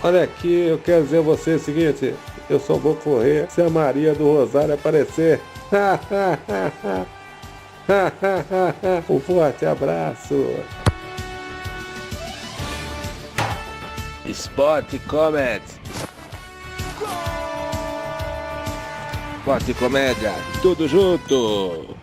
Olha aqui, eu quero dizer a você o seguinte, eu só vou correr se a Maria do Rosário aparecer. Um forte abraço. Sport Comedy. Sport e Comédia, tudo junto.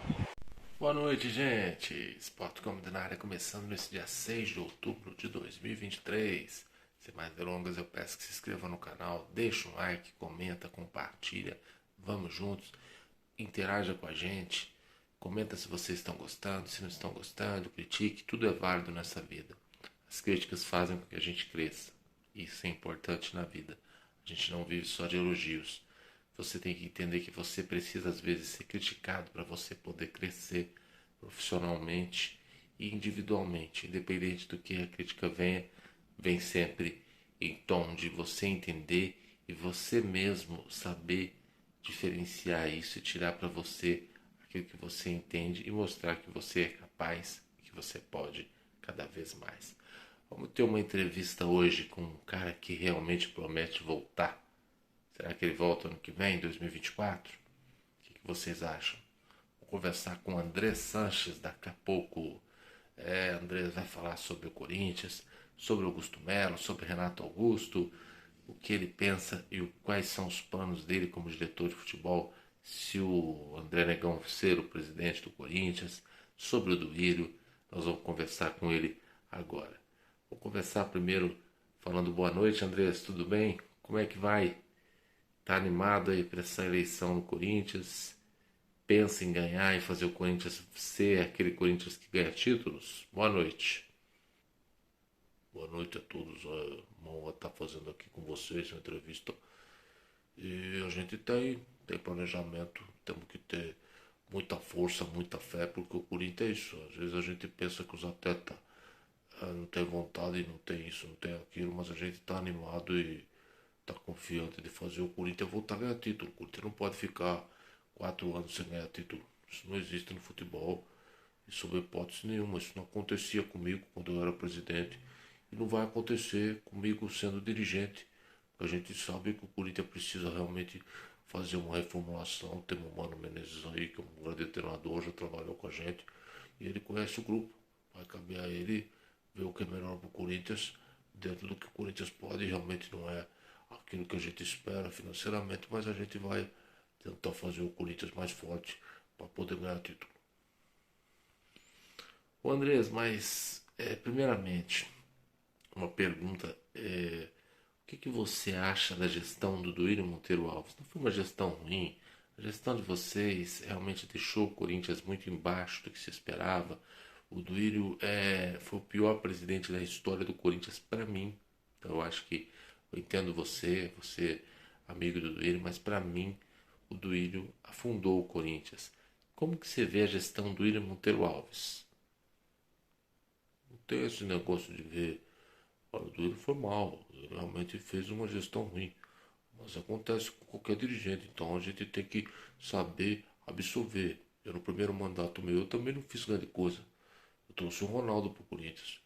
Boa noite, gente. Sport Comedy na área, começando nesse dia 6 de outubro de 2023. Sem mais delongas, eu peço que se inscreva no canal, deixa um like, comenta, compartilha. Vamos juntos, interaja com a gente. Comenta se vocês estão gostando, se não estão gostando, critique, tudo é válido nessa vida. As críticas fazem com que a gente cresça. Isso é importante na vida. A gente não vive só de elogios. Você tem que entender que você precisa às vezes ser criticado para você poder crescer profissionalmente e individualmente. Independente do que a crítica venha, vem sempre em tom de você entender e você mesmo saber diferenciar isso e tirar para você aquilo que você entende e mostrar que você é capaz e que você pode cada vez mais. Vamos ter uma entrevista hoje com um cara que realmente promete voltar. Será que ele volta ano que vem, 2024? O que vocês acham? Vou conversar com o André Sanches daqui a pouco. André vai falar sobre o Corinthians, sobre o Augusto Melo, sobre Renato Augusto, o que ele pensa e quais são os planos dele como diretor de futebol, se o André Negão ser o presidente do Corinthians, sobre o Duílio. Nós vamos conversar com ele agora. Vou conversar primeiro falando boa noite, Andrés, tudo bem? Como é que vai? Tá animado aí para essa eleição no Corinthians? Pensa em ganhar e fazer o Corinthians ser aquele Corinthians que ganha títulos? Boa noite. Boa noite a todos. É uma honra estar fazendo aqui com vocês uma entrevista. E a gente tem planejamento, temos que ter muita força, muita fé, porque o Corinthians é isso. Às vezes a gente pensa que os atletas não têm vontade, não tem isso, não tem aquilo, mas a gente está animado e está confiante de fazer o Corinthians voltar a ganhar título. O Corinthians não pode ficar 4 anos sem ganhar título. Isso não existe no futebol. E sob hipótese nenhuma. Isso não acontecia comigo quando eu era presidente. E não vai acontecer comigo sendo dirigente. Porque a gente sabe que o Corinthians precisa realmente fazer uma reformulação. Tem o Mano Menezes aí, que é um grande treinador, já trabalhou com a gente. E ele conhece o grupo. Vai caber a ele ver o que é melhor para o Corinthians. Dentro do que o Corinthians pode, realmente não é aquilo que a gente espera financeiramente, mas a gente vai tentar fazer o Corinthians mais forte para poder ganhar título. O Andrés, mas primeiramente, uma pergunta: o que você acha da gestão do Duílio Monteiro Alves? Não foi uma gestão ruim? A gestão de vocês realmente deixou o Corinthians muito embaixo do que se esperava. O Duílio foi o pior presidente da história do Corinthians para mim. Então eu acho que eu entendo você amigo do Duílio, mas para mim o Duílio afundou o Corinthians. Como que você vê a gestão do Duílio Monteiro Alves? Não tem esse negócio de ver, olha, o Duílio foi mal, ele realmente fez uma gestão ruim. Mas acontece com qualquer dirigente, então a gente tem que saber absorver. Eu no primeiro mandato meu eu também não fiz grande coisa. Eu trouxe o Ronaldo pro Corinthians.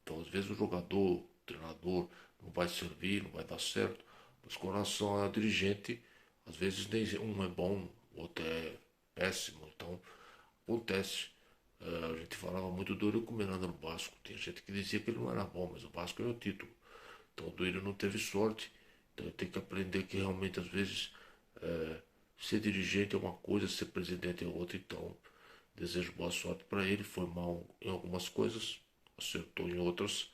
Então às vezes o jogador, o treinador não vai servir, não vai dar certo. Mas com relação a dirigente, às vezes nem um é bom, o outro é péssimo. Então acontece. A gente falava muito do Eurico Miranda no Vasco. Tem gente que dizia que ele não era bom, mas o Vasco ganhou o título. Então o Duílio não teve sorte. Então ele tem que aprender que realmente às vezes ser dirigente é uma coisa, ser presidente é outra. Então desejo boa sorte para ele. Foi mal em algumas coisas, acertou em outras.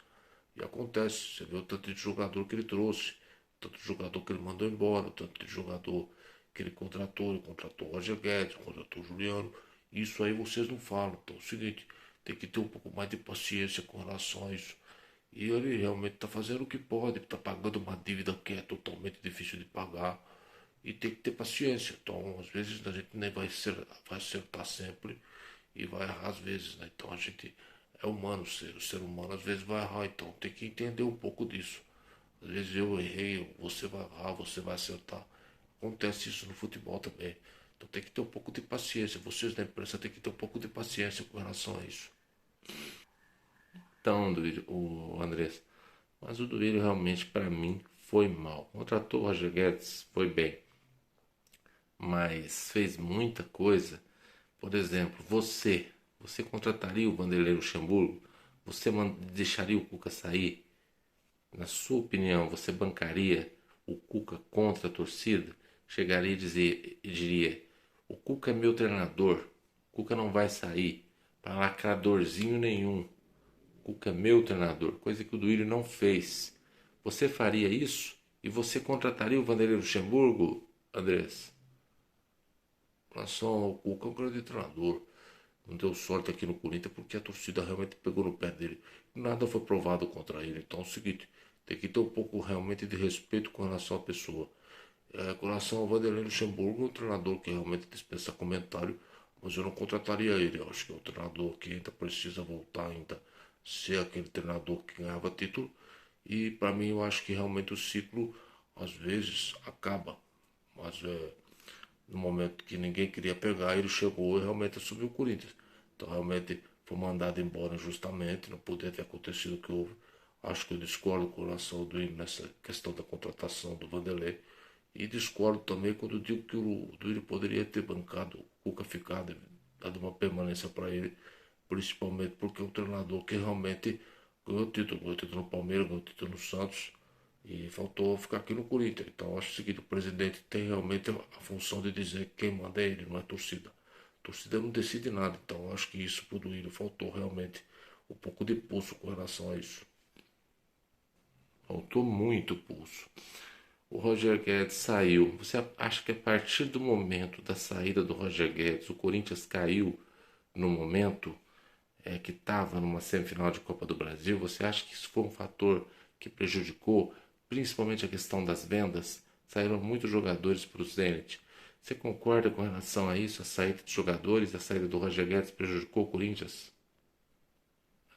E acontece, você vê o tanto de jogador que ele trouxe, o tanto de jogador que ele mandou embora, o tanto de jogador que ele contratou o Roger Guedes, contratou o Juliano. Isso aí vocês não falam. Então é o seguinte, tem que ter um pouco mais de paciência com relação a isso. E ele realmente está fazendo o que pode, está pagando uma dívida que é totalmente difícil de pagar. E tem que ter paciência. Então, às vezes, a gente nem vai acertar sempre e vai errar às vezes, né? Então, a gente é humano, o ser humano às vezes vai errar. Então, tem que entender um pouco disso. Às vezes eu errei, você vai errar, você vai acertar. Acontece isso no futebol também. Então, tem que ter um pouco de paciência. Vocês da imprensa têm que ter um pouco de paciência com relação a isso. Então, Duílio, o Andrés, mas o Duílio realmente para mim foi mal. Contratou o Roger Guedes, foi bem. Mas fez muita coisa. Por exemplo, você contrataria o Vanderlei Luxemburgo? Você deixaria o Cuca sair? Na sua opinião, você bancaria o Cuca contra a torcida? Chegaria e diria: o Cuca é meu treinador, o Cuca não vai sair para lacradorzinho nenhum. O Cuca é meu treinador, coisa que o Duílio não fez. Você faria isso? E você contrataria o Vanderlei Luxemburgo, Andrés? Em relação ao Cuca, é um grande treinador. Não deu sorte aqui no Corinthians porque a torcida realmente pegou no pé dele. Nada foi provado contra ele. Então é o seguinte, tem que ter um pouco realmente de respeito com relação à pessoa. Com relação ao Vanderlei Luxemburgo, é um treinador que realmente dispensa comentário, mas eu não contrataria ele. Eu acho que é um treinador que ainda precisa voltar ainda ser aquele treinador que ganhava título. E para mim eu acho que realmente o ciclo às vezes acaba. Mas no momento que ninguém queria pegar, ele chegou e realmente assumiu o Corinthians. Então realmente foi mandado embora injustamente, não poderia ter acontecido o que houve. Acho que eu discordo com relação ao Duílio nessa questão da contratação do Vanderlei. E discordo também quando digo que o Duílio poderia ter bancado o Cuca ficado, dado uma permanência para ele, principalmente porque é um treinador que realmente ganhou título no Palmeiras, ganhou título no Santos, e faltou ficar aqui no Corinthians. Então acho o seguinte, o presidente tem realmente a função de dizer que quem manda é ele, não é a torcida. A torcida não decide nada, então acho que isso pro Duílio faltou realmente um pouco de pulso com relação a isso. Faltou muito pulso. O Roger Guedes saiu. Você acha que a partir do momento da saída do Roger Guedes, o Corinthians caiu no momento que estava numa semifinal de Copa do Brasil? Você acha que isso foi um fator que prejudicou, principalmente a questão das vendas? Saíram muitos jogadores para o Zenit. Você concorda com relação a isso? A saída de jogadores, a saída do Roger Guedes prejudicou o Corinthians?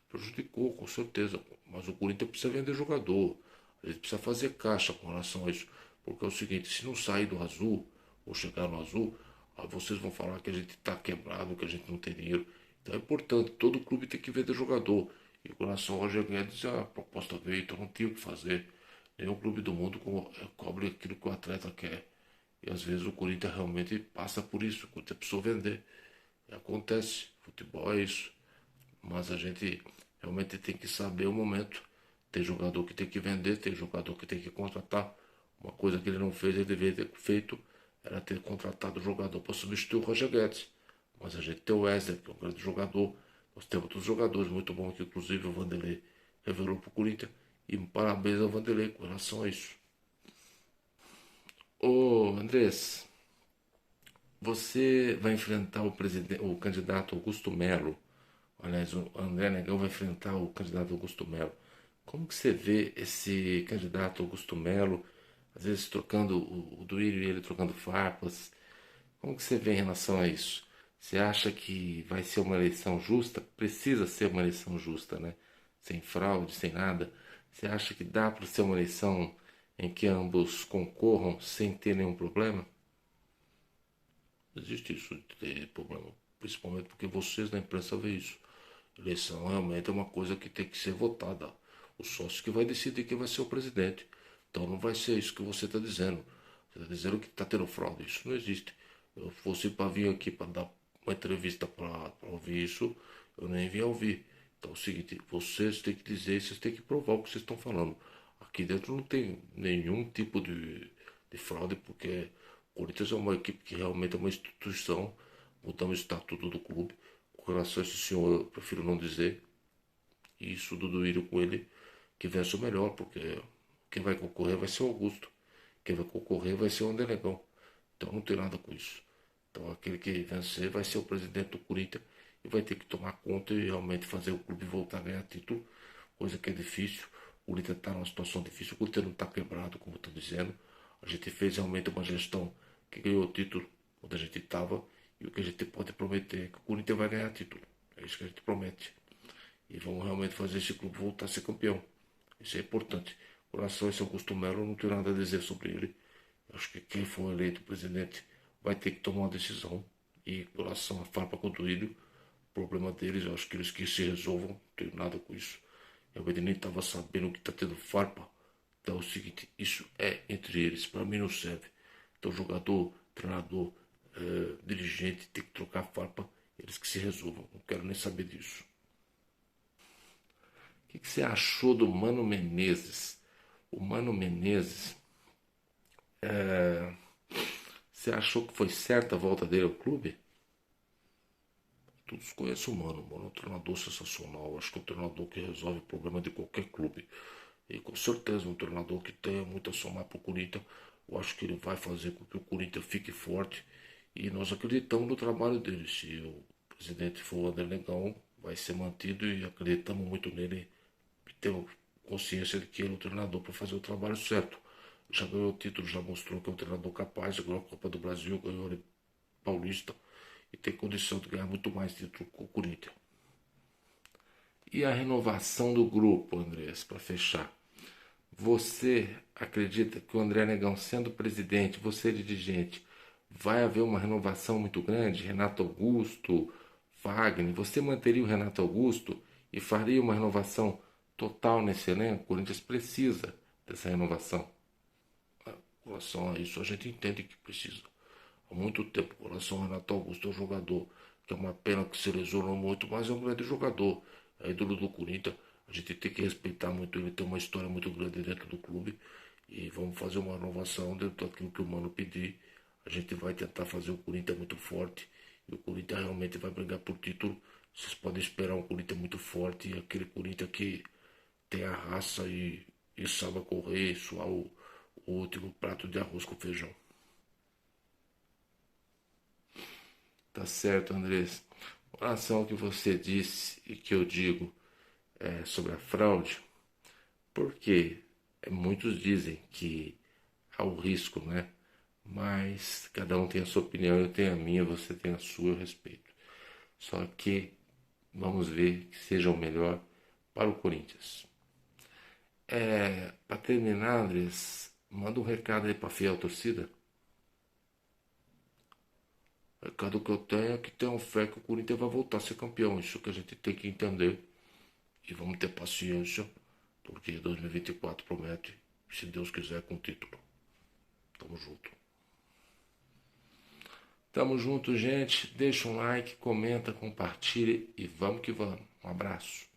Prejudicou, com certeza. Mas o Corinthians precisa vender jogador. Ele precisa fazer caixa com relação a isso. Porque é o seguinte, se não sair do azul, ou chegar no azul, aí vocês vão falar que a gente está quebrado, que a gente não tem dinheiro. Então é importante, todo clube tem que vender jogador. E com relação ao Roger Guedes, a proposta veio, então não tinha o que fazer. Nenhum clube do mundo cobre aquilo que o atleta quer. E às vezes o Corinthians realmente passa por isso. O Corinthians precisa vender. E acontece, futebol é isso. Mas a gente realmente tem que saber o momento. Tem jogador que tem que vender, tem jogador que tem que contratar. Uma coisa que ele não fez, ele deveria ter feito, era ter contratado o jogador para substituir o Roger Guedes. Mas a gente tem o Wesley, que é um grande jogador. Nós temos outros jogadores muito bons, que inclusive o Vanderlei revelou para o Corinthians. E parabéns ao Vanderlei com relação a isso. Ô Andrés, você vai enfrentar o candidato Augusto Melo. Aliás, o André Negão vai enfrentar o candidato Augusto Melo. Como que você vê esse candidato Augusto Melo, às vezes trocando o Duílio e ele trocando farpas? Como que você vê em relação a isso? Você acha que vai ser uma eleição justa? Precisa ser uma eleição justa, né? Sem fraude, sem nada. Você acha que dá para ser uma eleição em que ambos concorram sem ter nenhum problema? Existe isso de ter problema, principalmente porque vocês na imprensa vê isso. Eleição realmente é uma coisa que tem que ser votada. O sócio que vai decidir quem vai ser o presidente. Então não vai ser isso que você está dizendo. Você está dizendo que está tendo fraude. Isso não existe. Eu fosse para vir aqui para dar uma entrevista para ouvir isso, eu nem vim ouvir. Então é o seguinte, vocês têm que dizer, vocês têm que provar o que vocês estão falando. Aqui dentro não tem nenhum tipo de fraude, porque o Corinthians é uma equipe que realmente é uma instituição. Mudamos o estatuto do clube. Com relação a esse senhor, eu prefiro não dizer. E isso do Duílio com ele, que vence o melhor, porque quem vai concorrer vai ser o Augusto. Quem vai concorrer vai ser o André Negão. Então não tem nada com isso. Então aquele que vencer vai ser o presidente do Corinthians e vai ter que tomar conta e realmente fazer o clube voltar a ganhar título, coisa que é difícil. O Corinthians está numa situação difícil, o Corinthians não está quebrado, como eu estou dizendo. A gente fez realmente uma gestão que ganhou o título onde a gente estava, e o que a gente pode prometer é que o Corinthians vai ganhar título. É isso que a gente promete. E vamos realmente fazer esse clube voltar a ser campeão. Isso é importante. Com relação a esse Augusto Melo, eu não tenho nada a dizer sobre ele. Eu acho que quem for eleito presidente vai ter que tomar uma decisão. E com relação à farpa contra o Duílio, o problema deles, eu acho que eles que se resolvam, não tenho nada com isso. Eu nem estava sabendo que está tendo farpa Então é o seguinte, isso é entre eles, para mim não serve. Então jogador, treinador, dirigente tem que trocar farpa, eles que se resolvam, não quero nem saber disso. O que você achou do Mano Menezes? O Mano Menezes, você achou que foi certa a volta dele ao clube? Todos conhecem o Mano. O Mano é um treinador sensacional. Acho que é um treinador que resolve o problema de qualquer clube. E com certeza um treinador que tenha muito a somar para o Corinthians. Eu acho que ele vai fazer com que o Corinthians fique forte. E nós acreditamos no trabalho dele. Se o presidente for o André Negão, vai ser mantido e acreditamos muito nele. E temos consciência de que ele é o treinador para fazer o trabalho certo. Já ganhou o título, já mostrou que é um treinador capaz. Já ganhou a Copa do Brasil, ganhou a Paulista. E tem condição de ganhar muito mais título com o Corinthians. E a renovação do grupo, Andrés, para fechar. Você acredita que o André Negão, sendo presidente, você dirigente, vai haver uma renovação muito grande? Renato Augusto, Wagner, você manteria o Renato Augusto e faria uma renovação total nesse elenco? O Corinthians precisa dessa renovação. Com relação a isso, a gente entende que precisa. Há muito tempo, com relação ao Renato Augusto, é um jogador que é uma pena que se lesionou muito, mas é um grande jogador. É ídolo do Corinthians. A gente tem que respeitar muito ele, tem uma história muito grande dentro do clube. E vamos fazer uma renovação dentro daquilo que o Mano pedir. A gente vai tentar fazer o Corinthians muito forte. E o Corinthians realmente vai brigar por título. Vocês podem esperar um Corinthians muito forte. E aquele Corinthians que tem a raça e sabe correr e suar o último prato de arroz com feijão. Tá certo, Andrés. Com relação ao que você disse e que eu digo sobre a fraude, porque muitos dizem que há o risco, né? Mas cada um tem a sua opinião, eu tenho a minha, você tem a sua, eu respeito. Só que vamos ver que seja o melhor para o Corinthians. Para terminar, Andrés, manda um recado aí para a fiel torcida. O recado que eu tenho é que tenham fé que o Corinthians vai voltar a ser campeão. Isso que a gente tem que entender. E vamos ter paciência, porque 2024 promete, se Deus quiser, com título. Tamo junto. Tamo junto, gente. Deixa um like, comenta, compartilha e vamos que vamos. Um abraço.